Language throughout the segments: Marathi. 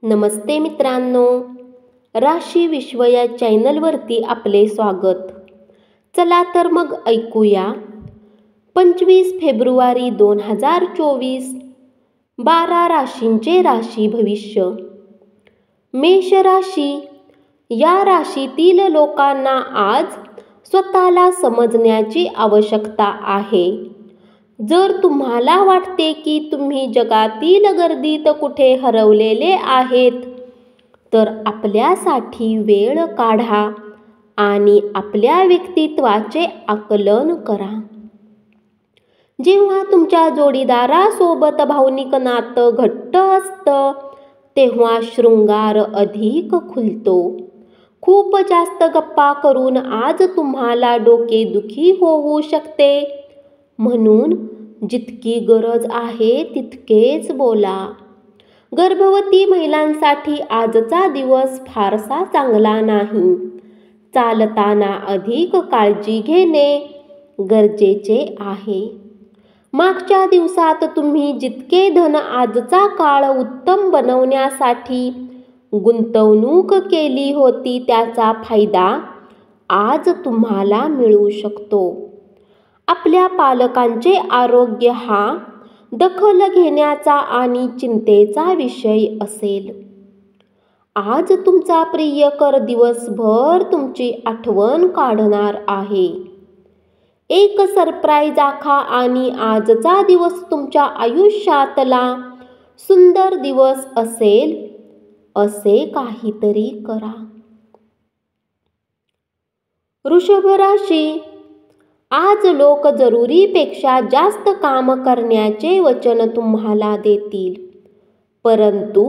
नमस्ते मित्रांनो, राशी विश्व या चॅनलवरती आपले स्वागत. चला तर मग ऐकूया 25 फेब्रुवारी 2024 12 राशींचे राशी भविष्य. मेष राशी. या राशीतील लोकांना आज स्वतःला समजण्याची आवश्यकता आहे. जर तुम्हाला वाटते की तुम्ही जगातील गर्दीत कुठे हरवलेले आहेत, तर आपल्यासाठी वेळ काढा आणि आपल्या व्यक्तित्वाचे आकलन करा. जेव्हा तुमच्या जोडीदारासोबत भावनिक नातं घट्ट असतं, तेव्हा शृंगार अधिक खुलतो. खूप जास्त गप्पा करून आज तुम्हाला डोकेदुखी होऊ शकते. म्हणून जितकी गरज आहे तितकेच बोला. गर्भवती महिलांसाठी आजचा दिवस फारसा चांगला नाही. चालताना अधिक काळजी घेणे गरजेचे आहे. मागच्या दिवसात तुम्ही जितके धन आजचा काळ उत्तम बनवण्यासाठी गुंतवणूक केली होती, त्याचा फायदा आज तुम्हाला मिळू शकतो. आपल्या पालकांचे आरोग्य हा दखल घेण्याचा आणि चिंतेचा विषय असेल. आज तुमचा प्रियकर दिवसभर तुमची आठवण काढणार आहे. एक सरप्राईज आखा आणि आजचा दिवस तुमच्या आयुष्यातला सुंदर दिवस असेल असे काहीतरी करा. वृषभ राशी. आज लोक जरुरीपेक्षा जास्त काम करण्याचे वचन तुम्हाला देतील, परंतु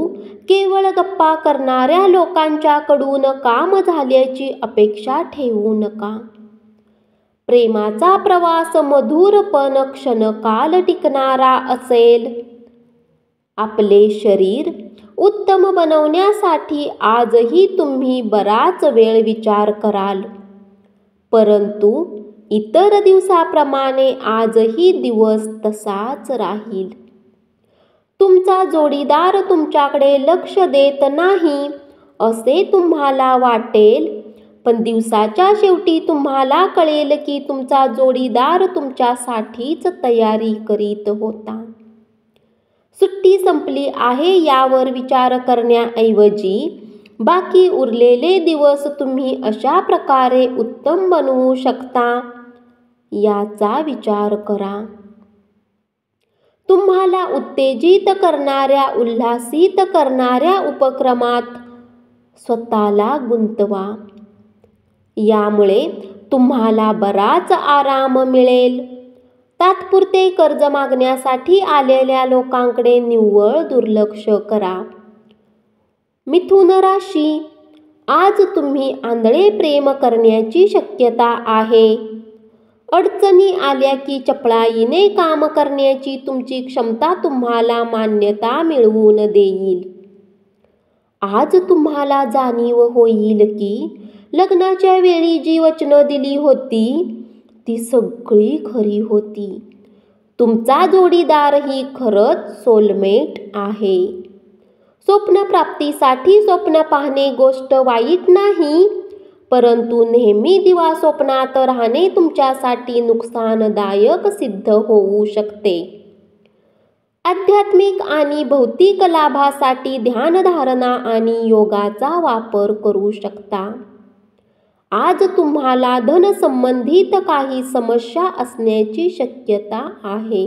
केवळ गप्पा करणाऱ्या लोकांच्याकडून काम झाल्याची अपेक्षा ठेवू नका. प्रेमाचा प्रवास मधुर पण क्षणकाल टिकणारा असेल. आपले शरीर उत्तम बनवण्यासाठी आजही तुम्ही बराच वेळ विचार कराल, परंतु इतर दिवसाप्रमाणे आजही दिवस तसाच राहील. तुमचा जोडीदार तुमच्याकडे लक्ष देत नाही असे तुम्हाला वाटेल, पण दिवसाच्या शेवटी तुम्हाला कळेल की तुमचा जोडीदार तुमच्यासाठीच तयारी करीत होता. सुट्टी संपली आहे यावर विचार करण्याऐवजी बाकी उरलेले दिवस तुम्ही अशा प्रकारे उत्तम बनवू शकता याचा विचार करा. तुम्हाला उत्तेजित करणाऱ्या, उल्हासित करणाऱ्या उपक्रमात स्वतःला गुंतवा. यामुळे तुम्हाला बराच आराम मिळेल. तात्पुरते कर्ज मागण्यासाठी आलेल्या लोकांकडे निव्वळ दुर्लक्ष करा. मिथुन राशी. आज तुम्ही आंधळे प्रेम करण्याची शक्यता आहे. अडचणी आल्या की चपळाईने काम करण्याची तुमची क्षमता तुम्हाला मान्यता मिळवून देईल. आज तुम्हाला जाणीव होईल की लग्नाच्या वेळी जी वचनं दिली होती ती सगळी खरी होती. तुमचा जोडीदारही खरंच सोलमेट आहे. स्वप्नप्राप्तीसाठी स्वप्न पाहणे गोष्ट वाईट नाही, परंतु नेहमी दिवा स्वप्नात राहणे तुमच्यासाठी नुकसानदायक सिद्ध होऊ शकते. आध्यात्मिक आणि भौतिक लाभासाठी ध्यानधारणा आणि योगाचा वापर करू शकता. आज तुम्हाला धनसंबंधित काही समस्या असण्याची शक्यता आहे,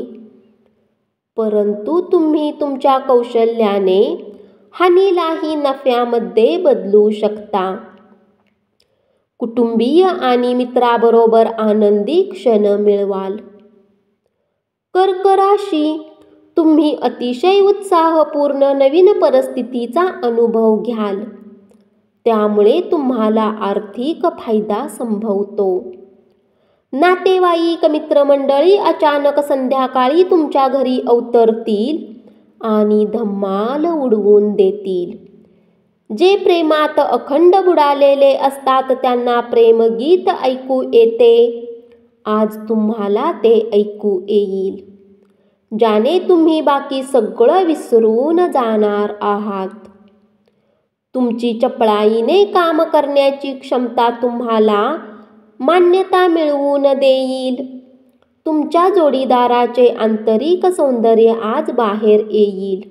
परंतु तुम्ही तुमच्या कौशल्याने हानीलाही नफ्यामध्ये बदलू शकता. कुटुंबीय आणि मित्राबरोबर आनंदी क्षण मिळवाल. कर्क राशी. तुम्ही अतिशय उत्साहपूर्ण नवीन परिस्थितीचा अनुभव घ्याल. त्यामुळे तुम्हाला आर्थिक फायदा संभवतो. नातेवाईक, मित्रमंडळी अचानक संध्याकाळी तुमच्या घरी अवतरतील आणि धमाल उडवून देतील. जे प्रेमात अखंड बुडालेले असतात त्यांना प्रेमगीत ऐकू येते. आज तुम्हाला ते ऐकू येईल, ज्याने तुम्ही बाकी सगळं विसरून जाणार आहात. तुमची चपळाईने काम करण्याची क्षमता तुम्हाला मान्यता मिळवून देईल. तुमच्या जोडीदाराचे आंतरिक सौंदर्य आज बाहेर येईल.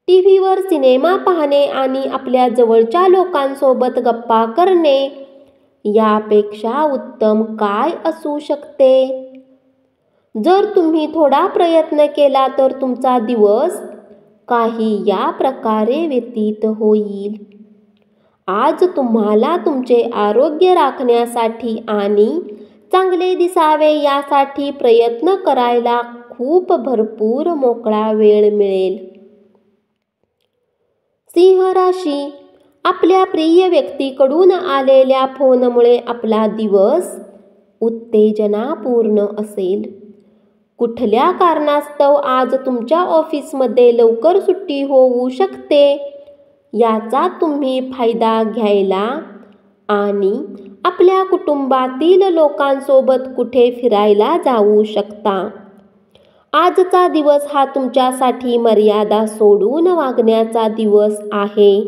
टीव्हीवर सिनेमा पाहणे आणि आपल्या जवळच्या लोकांसोबत गप्पा करणे यापेक्षा उत्तम काय असू शकते? जर तुम्ही थोडा प्रयत्न केला तर तुमचा दिवस काही या प्रकारे व्यतीत होईल. आज तुम्हाला तुमचे आरोग्य राखण्यासाठी आणि चांगले दिसावे यासाठी प्रयत्न करायला खूप भरपूर मोकळा वेळ मिळेल. सिंह राशी, आपल्या प्रिय व्यक्तीकडून आलेल्या फोनमुळे आपला दिवस उत्तेजनापूर्ण असेल. कुठल्या कारणास्तव आज तुमच्या ऑफिसमध्ये लवकर सुट्टी होऊ शकते याचा तुम्ही फायदा घ्यायला आणि आपल्या कुटुंबातील लोकांसोबत कुठे फिरायला जाऊ शकता. आजचा दिवस हा तुमच्यासाठी मर्यादा सोडून वागण्याचा दिवस आहे.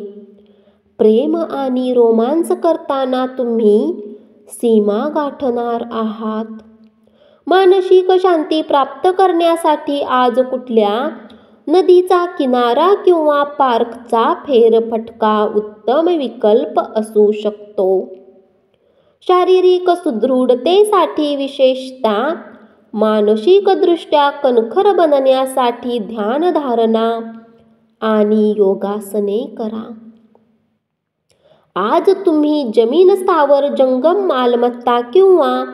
प्रेम आणि रोमांस करताना तुम्ही सीमा गाठणार आहात. मानसिक शांती प्राप्त करण्यासाठी आज कुठल्या नदीचा किनारा किंवा पार्कचा फेरफटका उत्तम विकल्प असू शकतो. शारीरिक सुदृढतेसाठी विशेषतः मानसिकदृष्ट्या कणखर बनण्यासाठी ध्यानधारणा आणि योगासने करा. आज तुम्ही जमीन स्थावर जंगम मालमत्ता किंवा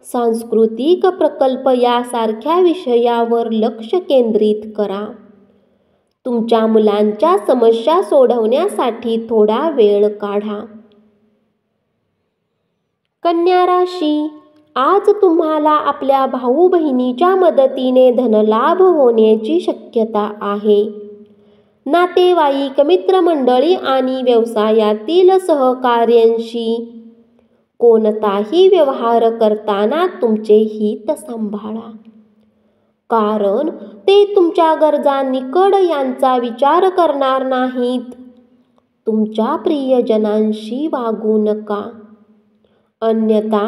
सांस्कृतिक प्रकल्प यासारख्या विषयावर लक्ष केंद्रित करा. तुमच्या मुलांच्या समस्या सोडवण्यासाठी थोडा वेळ काढा. कन्या राशी, आज तुम्हाला आपल्या भाऊ बहिणीच्या मदतीने धनलाभ होण्याची शक्यता आहे. नातेवाईक, मित्रमंडळी आणि व्यवसायातील सहकाऱ्यांशी कोणताही व्यवहार करताना तुमचे हित सांभाळा, कारण ते तुमच्या गरजा निकड यांचा विचार करणार नाहीत. तुमच्या प्रियजनांशी वागू नका, अन्यथा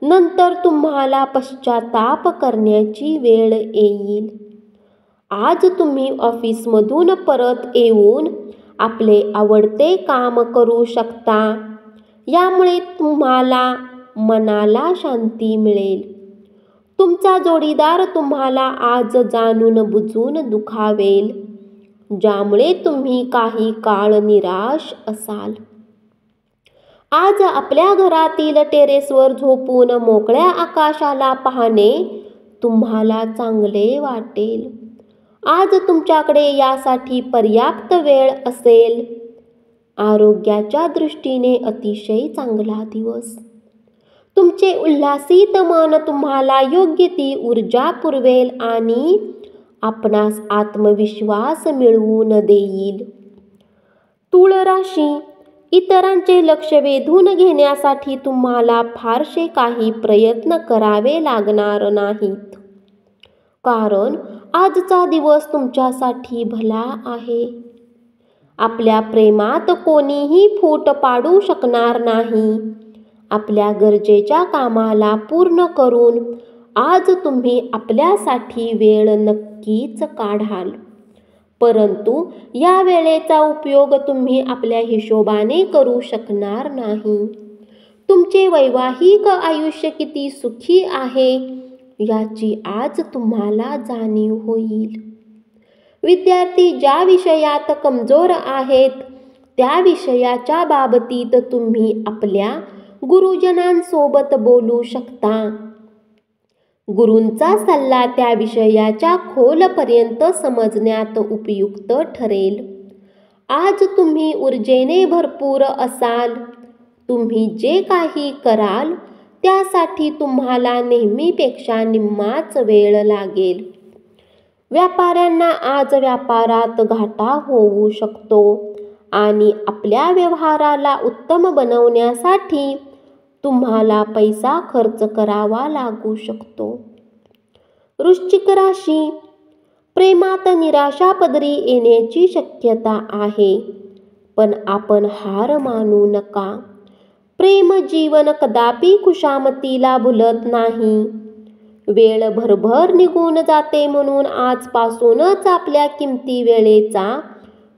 नंतर तुम्हाला पश्चाताप करण्याची वेळ येईल. आज तुम्ही ऑफिसमधून परत येऊन आपले आवडते काम करू शकता. यामुळे तुम्हाला मनाला शांती मिळेल. तुमचा जोडीदार तुम्हाला आज जाणून बुजून दुखावेल, ज्यामुळे तुम्ही काही काळ निराश असाल. आज आपल्या घरातील टेरेसवर झोपून मोकळ्या आकाशाला पाहणे तुम्हाला चांगले वाटेल. आज तुमच्याकडे यासाठी पर्याप्त वेळ असेल. आरोग्याच्या दृष्टीने अतिशय चांगला दिवस. तुमचे उल्हासित मन तुम्हाला योग्य ती ऊर्जा पुरवेल आणि आपणास आत्मविश्वास मिळवून देईल. तुळ राशी, इतरांचे लक्ष वेधून घेण्यासाठी तुम्हाला फारसे काही प्रयत्न करावे लागणार नाहीत, कारण आजचा दिवस तुमच्यासाठी भला आहे. आपल्या प्रेमात कोणीही फूट पाडू शकणार नाही. आपल्या गरजेच्या कामाला पूर्ण करून आज तुम्ही आपल्यासाठी वेळ नक्कीच काढाल, परंतु या वेळेचा उपयोग तुम्ही आपल्या हिशोबाने करू शकणार नाही. तुमचे वैवाहिक आयुष्य किती सुखी आहे याची आज तुम्हाला जाणीव होईल. विद्यार्थी ज्या विषयात कमजोर आहेत त्या विषयाच्या बाबतीत तुम्ही आपल्या गुरुजनांसोबत बोलू शकता. गुरूंचा सल्ला त्या विषयाच्या खोलपर्यंत समजण्यात उपयुक्त ठरेल. आज तुम्ही ऊर्जेने भरपूर असाल. तुम्ही जे काही कराल त्यासाठी तुम्हाला नेहमीपेक्षा निम्माच वेळ लागेल. व्यापाऱ्यांना आज व्यापारात घाटा होऊ शकतो आणि आपल्या व्यवहाराला उत्तम बनवण्यासाठी तुम्हाला पैसा खर्च करावा लागू शकतो. वृश्चिक राशी, प्रेमात निराशा पदरी येण्याची शक्यता आहे. पण आपण हार मानू नका. प्रेम जीवन कदापि खुशामतीला भुलत नाही. वेळ भरभर निघून जाते, म्हणून आजपासूनच आपल्या किमती वेळेचा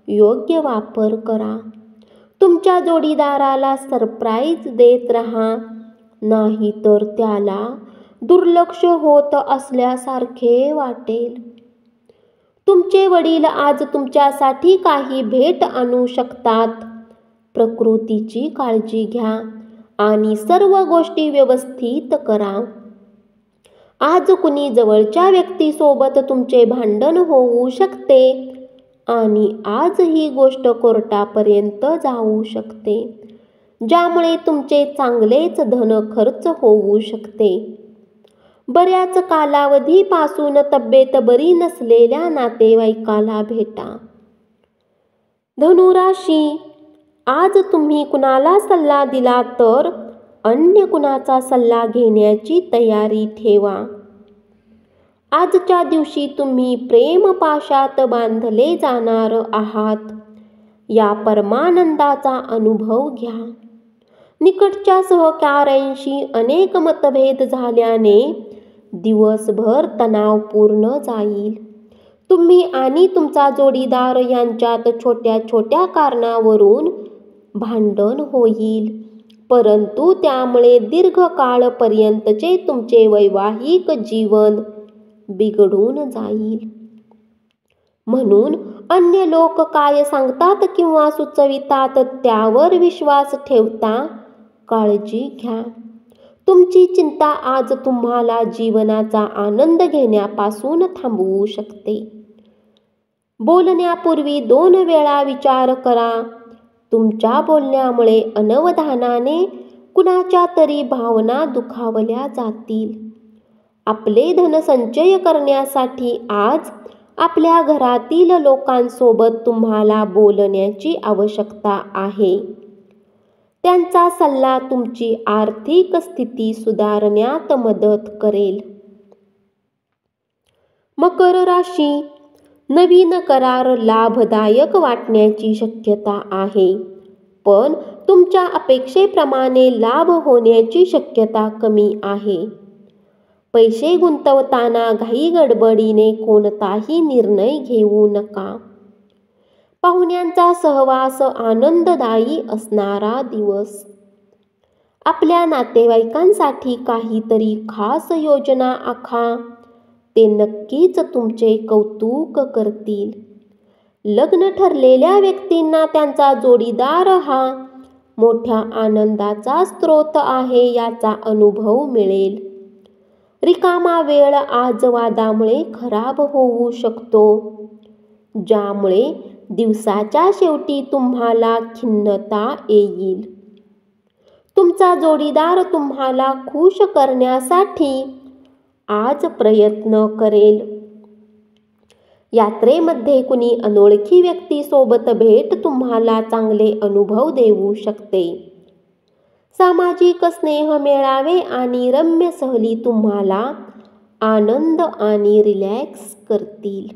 योग्य वापर करा. तुमच्या जोडीदाराला सरप्राईज देत राहा, नाहीतर त्याला दुर्लक्ष होत असल्यासारखे वाटेल. तुमचे वडील आज तुमच्यासाठी काही भेट आणू शकतात. प्रकृतीची काळजी घ्या आणि सर्व गोष्टी व्यवस्थित करा. आज कुणी जवळच्या व्यक्तीसोबत तुमचे भांडण होऊ शकते आणि आज ही गोष्ट कोर्टापर्यंत जाऊ शकते, ज्यामुळे तुमचे चांगलेच धन खर्च होऊ शकते. बऱ्याच कालावधीपासून तब्येत बरी नसलेल्या नातेवाईकाला भेटा. धनुराशी, आज तुम्ही कुणाला सल्ला दिला तर अन्य कुणाचा सल्ला घेण्याची तयारी ठेवा. आजच्या दिवशी तुम्ही प्रेमपाशात बांधले जाणार आहात, या परमानंदाचा अनुभव घ्या. निकटच्या सहकाऱ्यांशी अनेक मतभेद झाल्याने दिवसभर तणावपूर्ण जाईल. तुम्ही आणि तुमचा जोडीदार यांच्यात छोट्या छोट्या कारणावरून भांडण होईल, परंतु त्यामुळे दीर्घकाळपर्यंतचे तुमचे वैवाहिक जीवन बिघडून जाईल. म्हणून अन्य लोक काय सांगतात किंवा सुचवितात त्यावर विश्वास ठेवता काळजी घ्या. तुमची चिंता आज तुम्हाला जीवनाचा आनंद घेण्यापासून थांबवू शकते. बोलण्यापूर्वी 2 वेळा विचार करा. तुमच्या बोलण्यामुळे अनवधानाने कुणाच्या तरी भावना दुखावल्या जातील. आपले धन संचय करण्यासाठी आज आपल्या घरातील लोकांसोबत तुम्हाला बोलण्याची आवश्यकता आहे. त्यांचा सल्ला तुमची आर्थिक स्थिती सुधारण्यात मदत करेल. मकर राशी, नवीन करार लाभदायक वाटण्याची शक्यता आहे, पण तुमच्या अपेक्षेप्रमाणे लाभ होण्याची शक्यता कमी आहे. पैसे गुंतवताना घाईगडबडीने कोणताही निर्णय घेऊ नका. पाहुण्यांचा सहवास आनंददायी असणारा दिवस. आपल्या नातेवाईकांसाठी काहीतरी खास योजना आखा, ते नक्कीच तुमचे कौतुक करतील. लग्न ठरलेल्या व्यक्तींना त्यांचा जोडीदार हा मोठ्या आनंदाचा स्रोत आहे, याचा अनुभव मिळेल. रिकामा वेळ आज वादामुळे खराब होऊ शकतो, ज्यामुळे दिवसाच्या शेवटी तुम्हाला खिन्नता येईल. तुमचा जोडीदार तुम्हाला खुश करण्यासाठी आज प्रयत्न करेल. यात्रेमध्ये कुणी अनोळखी व्यक्तीसोबत भेट तुम्हाला चांगले अनुभव देऊ शकते. सामाजिक स्नेह मेळावे आणि रम्य सहली तुम्हाला आनंद आणि रिलॅक्स करतील.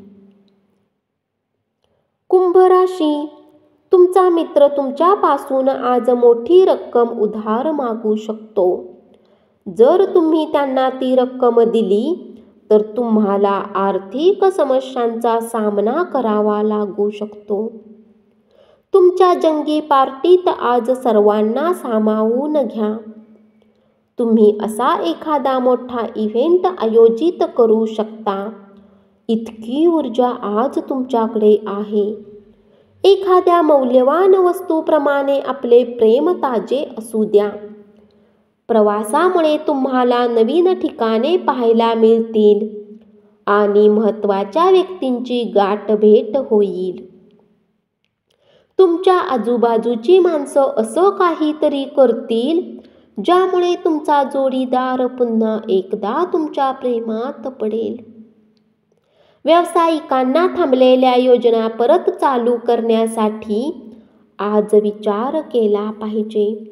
कुंभ राशी, तुमचा मित्र तुमच्यापासून आज मोठी रक्कम उधार मागू शकतो. जर तुम्ही त्यांना ती रक्कम दिली तर तुम्हाला आर्थिक समस्यांचा सामना करावा लागू शकतो. तुमच्या जंगी पार्टीत आज सर्वांना सामावून घ्या. तुम्ही असा एखादा मोठा इव्हेंट आयोजित करू शकता. इतकी ऊर्जा आज तुमच्याकडे आहे. एखाद्या मौल्यवान वस्तूप्रमाणे आपले प्रेम ताजे असू द्या. प्रवासामुळे तुम्हाला नवीन ठिकाणे पाहायला मिळतील आणि महत्त्वाच्या व्यक्तींची गाठभेट होईल. तुमच्या आजूबाजूची माणसं असं काहीतरी करतील ज्यामुळे तुमचा जोडीदार पुन्हा एकदा तुमच्या प्रेमात पडेल. व्यावसायिकांना थांबलेल्या योजना परत चालू करण्यासाठी आज विचार केला पाहिजे.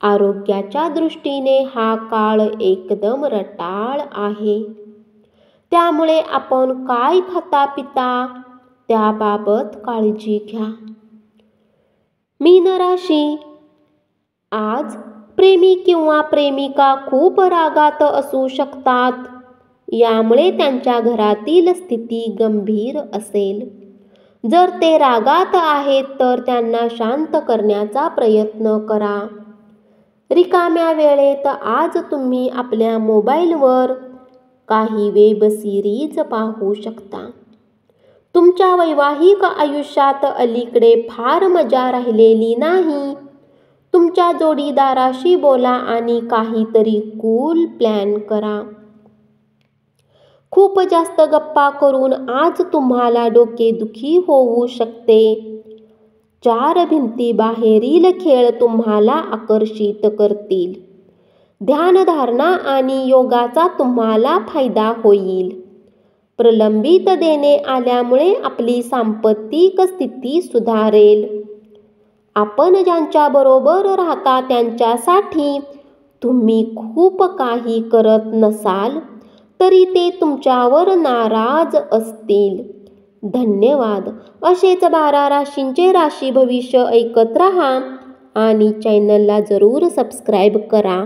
आरोग्याच्या दृष्टीने हा काळ एकदम रटाळ आहे, त्यामुळे आपण काय खाता पिता त्याबाबत काळजी घ्या. मीन राशी, आज प्रेमी किंवा प्रेमिका खूप रागात असू शकतात. यामुळे त्यांच्या घरातील स्थिती गंभीर असेल. जर ते रागात आहेत तर त्यांना शांत करण्याचा प्रयत्न करा. रिकाम्या वेळेत आज तुम्ही आपल्या मोबाईलवर काही वेब सिरीज पाहू शकता. तुमच्या वैवाहिक आयुष्यात अलीकडे फार मजा राहिलेली नाही. तुमच्या जोडीदाराशी बोला आणि काहीतरी कूल प्लॅन करा. खूप जास्त गप्पा करून आज तुम्हाला डोकेदुखी होऊ शकते. 4 भिंतीबाहेरील खेळ तुम्हाला आकर्षित करतील. ध्यानधारणा आणि योगाचा तुम्हाला फायदा होईल. प्रलंबित देणे आल्यामुळे आपली सांपत्तिक स्थिती सुधारेल. आपण ज्यांच्याबरोबर राहता त्यांच्यासाठी तुम्ही खूप काही करत नसाल तरी ते तुमच्यावर नाराज असतील. धन्यवाद. असेच 12 राशींचे राशी भविष्य ऐकत रहा आणि चॅनलला जरूर सबस्क्राईब करा.